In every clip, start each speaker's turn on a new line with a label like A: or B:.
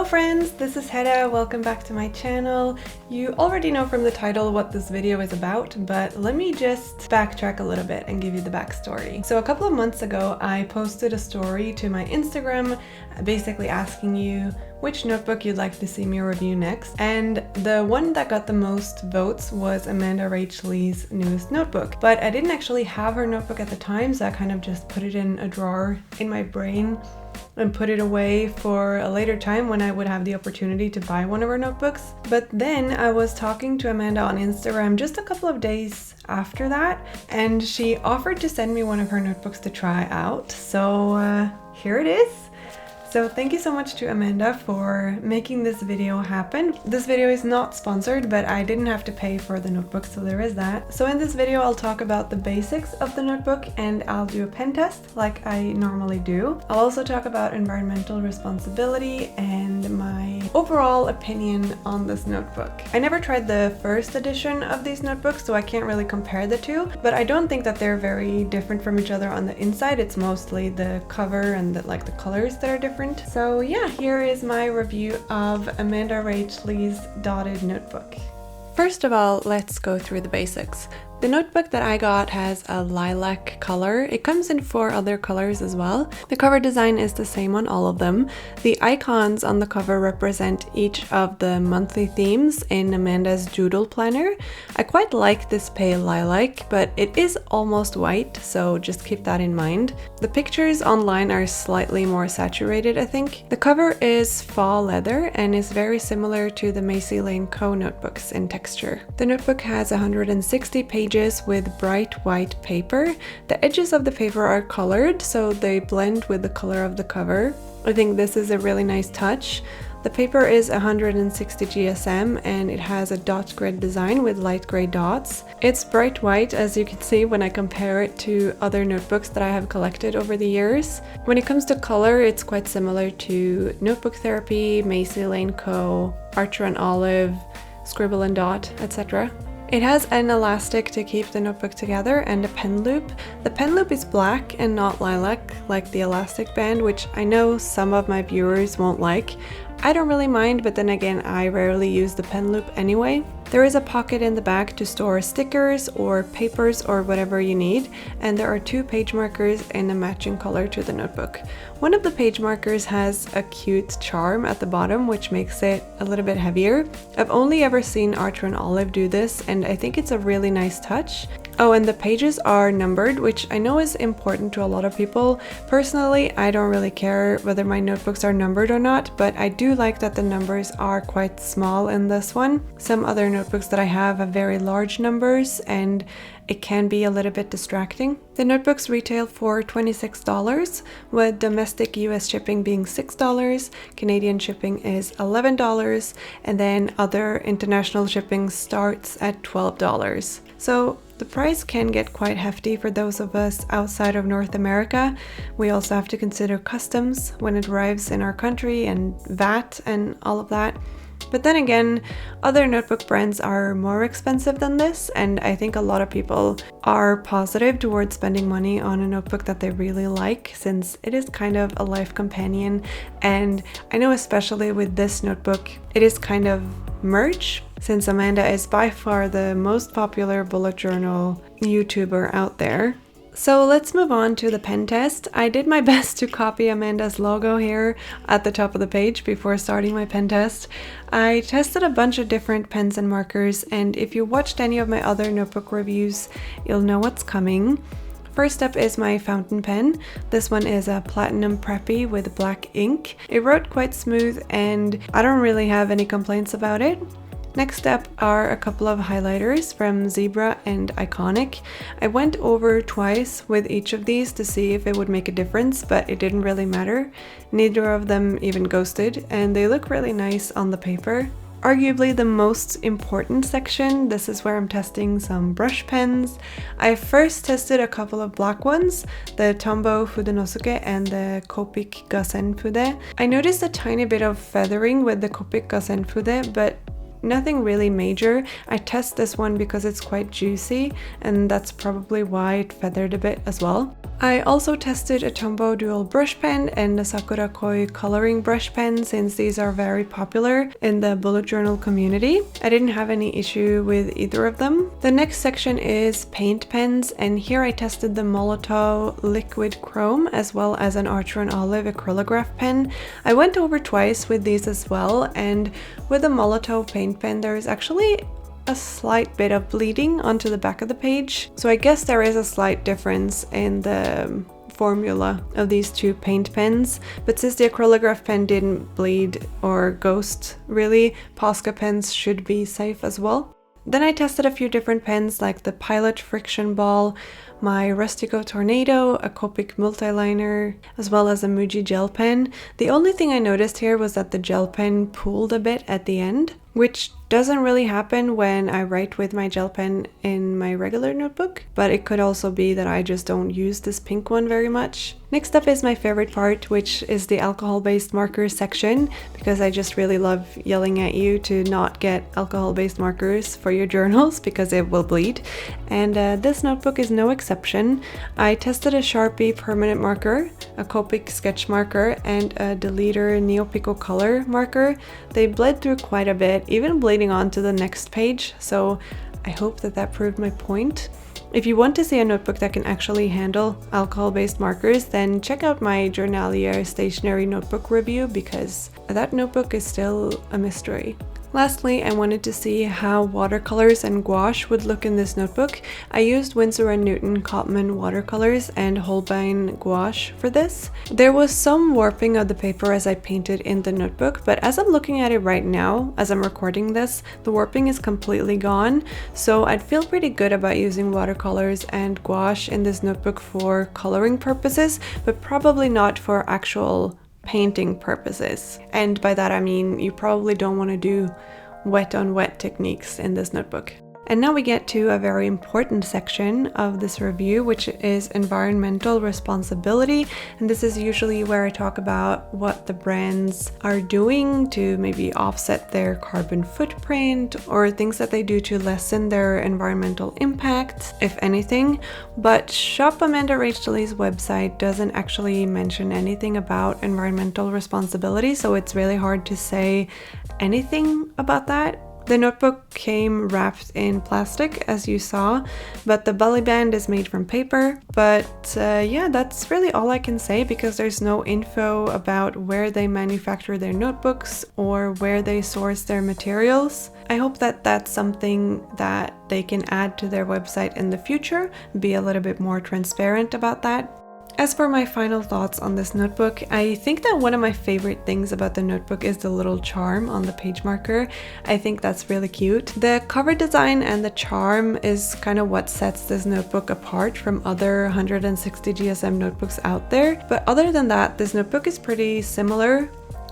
A: Hello friends, this is Hedda. Welcome back to my channel. You already know from the title what this video is about, but let me just backtrack a little bit and give you the backstory. So a couple of months ago, I posted a story to my Instagram basically asking you which notebook you'd like to see me review next. And the one that got the most votes was Amanda Rach Lee's newest notebook. But I didn't actually have her notebook at the time, so I kind of just put it in a drawer in my brain and put it away for a later time when I would have the opportunity to buy one of her notebooks. But then I was talking to Amanda on Instagram just a couple of days after that, and she offered to send me one of her notebooks to try out. So here it is. So thank you so much to Amanda for making this video happen. This video is not sponsored, but I didn't have to pay for the notebook, so there is that. So in this video, I'll talk about the basics of the notebook and I'll do a pen test like I normally do. I'll also talk about environmental responsibility and my overall opinion on this notebook. I never tried the first edition of these notebooks, so I can't really compare the two, but I don't think that they're very different from each other on the inside. It's mostly the cover and the colors that are different. So yeah, here is my review of Amanda Rach Lee's dotted notebook. First of all, let's go through the basics. The notebook that I got has a lilac color. It comes in 4 other colors as well. The cover design is the same on all of them. The icons on the cover represent each of the monthly themes in Amanda's doodle planner. I quite like this pale lilac, but it is almost white, so just keep that in mind. The pictures online are slightly more saturated, I think. The cover is fall leather and is very similar to the Macy Lane Co. notebooks in texture. The notebook has 160 pages with bright white paper. The edges of the paper are colored, so they blend with the color of the cover. I think this is a really nice touch. The paper is 160 GSM and it has a dot grid design with light gray dots. It's bright white, as you can see when I compare it to other notebooks that I have collected over the years. When it comes to color, it's quite similar to Notebook Therapy, Macy Lane Co., Archer and Olive, Scribble and Dot, etc. It has an elastic to keep the notebook together and a pen loop. The pen loop is black and not lilac like the elastic band, which I know some of my viewers won't like. I don't really mind, but then again, I rarely use the pen loop anyway. There is a pocket in the back to store stickers or papers or whatever you need, and there are 2 page markers in a matching color to the notebook. One of the page markers has a cute charm at the bottom, which makes it a little bit heavier. I've only ever seen Archer and Olive do this, and I think it's a really nice touch. Oh, and the pages are numbered, which I know is important to a lot of people. Personally, I don't really care whether my notebooks are numbered or not, but I do like that the numbers are quite small in this one. Some other notebooks that I have very large numbers, and it can be a little bit distracting. The notebooks retail for $26, with domestic US shipping being $6, Canadian shipping is $11, and then other international shipping starts at $12. So the price can get quite hefty for those of us outside of North America. We also have to consider customs when it arrives in our country and VAT and all of that. But then again, other notebook brands are more expensive than this, and I think a lot of people are positive towards spending money on a notebook that they really like, since it is kind of a life companion. And I know especially with this notebook, it is kind of merch, since Amanda is by far the most popular bullet journal YouTuber out there. So let's move on to the pen test. I did my best to copy Amanda's logo here at the top of the page before starting my pen test. I tested a bunch of different pens and markers, and if you watched any of my other notebook reviews, you'll know what's coming. First up is my fountain pen. This one is a platinum preppy with black ink. It wrote quite smooth and I don't really have any complaints about it. Next up are a couple of highlighters from Zebra and Iconic. I went over twice with each of these to see if it would make a difference, but it didn't really matter. Neither of them even ghosted, and they look really nice on the paper. Arguably the most important section, this is where I'm testing some brush pens. I first tested a couple of black ones, the Tombow Fudenosuke and the Copic Gassen Fude. I noticed a tiny bit of feathering with the Copic Gassen Fude, but nothing really major. I test this one because it's quite juicy, and that's probably why it feathered a bit as well. I also tested a Tombow dual brush pen and the Sakura Koi coloring brush pen, since these are very popular in the bullet journal community. I didn't have any issue with either of them. The next section is paint pens, and here I tested the Molotov liquid chrome as well as an Archer & Olive acrylograph pen. I went over twice with these as well, and with the Molotov paint pen there is actually a slight bit of bleeding onto the back of the page. So I guess there is a slight difference in the formula of these two paint pens, but since the acrylograph pen didn't bleed or ghost really, Posca pens should be safe as well. Then I tested a few different pens like the Pilot Friction Ball, my Rustico Tornado, a Copic Multiliner, as well as a Muji gel pen. The only thing I noticed here was that the gel pen pooled a bit at the end, which doesn't really happen when I write with my gel pen in my regular notebook, but it could also be that I just don't use this pink one very much. Next up is my favorite part, which is the alcohol-based markers section, because I just really love yelling at you to not get alcohol-based markers for your journals because it will bleed. And this notebook is no exception. I tested a Sharpie permanent marker, a Copic sketch marker, and a Deleter Neopico color marker. They bled through quite a bit, even bleeding on to the next page, so I hope that proved my point. If you want to see a notebook that can actually handle alcohol-based markers, then check out my Journalier stationery notebook review, because that notebook is still a mystery. Lastly, I wanted to see how watercolors and gouache would look in this notebook. I used Winsor & Newton Cotman watercolors and Holbein gouache for this. There was some warping of the paper as I painted in the notebook, but as I'm looking at it right now, as I'm recording this, the warping is completely gone, so I'd feel pretty good about using watercolors and gouache in this notebook for coloring purposes, but probably not for actual painting purposes. And by that I mean you probably don't want to do wet on wet techniques in this notebook. And now we get to a very important section of this review, which is environmental responsibility. And this is usually where I talk about what the brands are doing to maybe offset their carbon footprint, or things that they do to lessen their environmental impact, if anything. But Shop Amanda Rach Lee's website doesn't actually mention anything about environmental responsibility, so it's really hard to say anything about that. The notebook came wrapped in plastic, as you saw, but the belly band is made from paper. But yeah, that's really all I can say, because there's no info about where they manufacture their notebooks or where they source their materials. I hope that that's something that they can add to their website in the future, be a little bit more transparent about that. As for my final thoughts on this notebook, I think that one of my favorite things about the notebook is the little charm on the page marker. I think that's really cute. The cover design and the charm is kind of what sets this notebook apart from other 160 GSM notebooks out there. But other than that, this notebook is pretty similar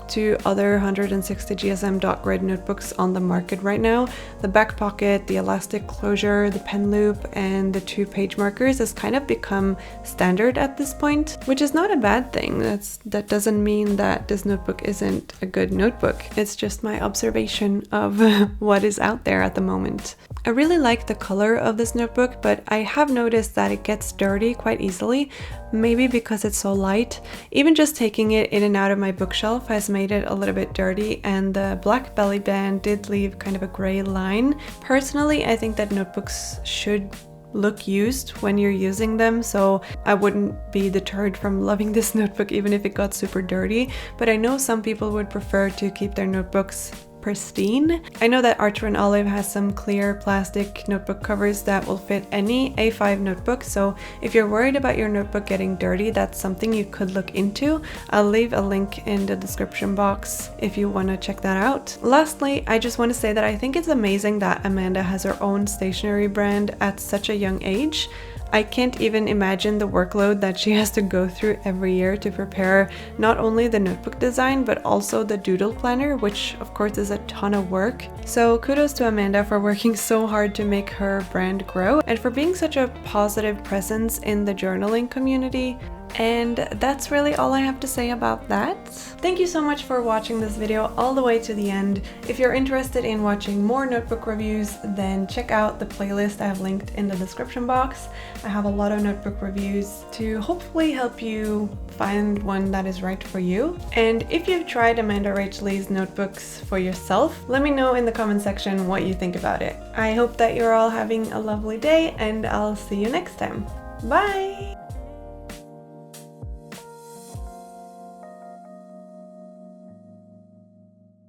A: to other 160 GSM dot grid notebooks on the market right now. The back pocket, the elastic closure, the pen loop, and the 2 page markers has kind of become standard at this point, which is not a bad thing. That doesn't mean that this notebook isn't a good notebook. It's just my observation of what is out there at the moment. I really like the color of this notebook, but I have noticed that it gets dirty quite easily, maybe because it's so light. Even just taking it in and out of my bookshelf has made it a little bit dirty, and the black belly band did leave kind of a gray line. Personally, I think that notebooks should look used when you're using them, so I wouldn't be deterred from loving this notebook even if it got super dirty, but I know some people would prefer to keep their notebooks pristine. I know that Archer & Olive has some clear plastic notebook covers that will fit any A5 notebook, so if you're worried about your notebook getting dirty, that's something you could look into. I'll leave a link in the description box if you want to check that out. Lastly, I just want to say that I think it's amazing that Amanda has her own stationery brand at such a young age. I can't even imagine the workload that she has to go through every year to prepare not only the notebook design, but also the doodle planner, which of course is a ton of work. So kudos to Amanda for working so hard to make her brand grow, and for being such a positive presence in the journaling community. And that's really all I have to say about that. Thank you so much for watching this video all the way to the end. If you're interested in watching more notebook reviews, then check out the playlist I have linked in the description box. I have a lot of notebook reviews to hopefully help you find one that is right for you. And if you've tried Amanda Rach Lee's notebooks for yourself, let me know in the comment section what you think about it. I hope that you're all having a lovely day, and I'll see you next time. Bye!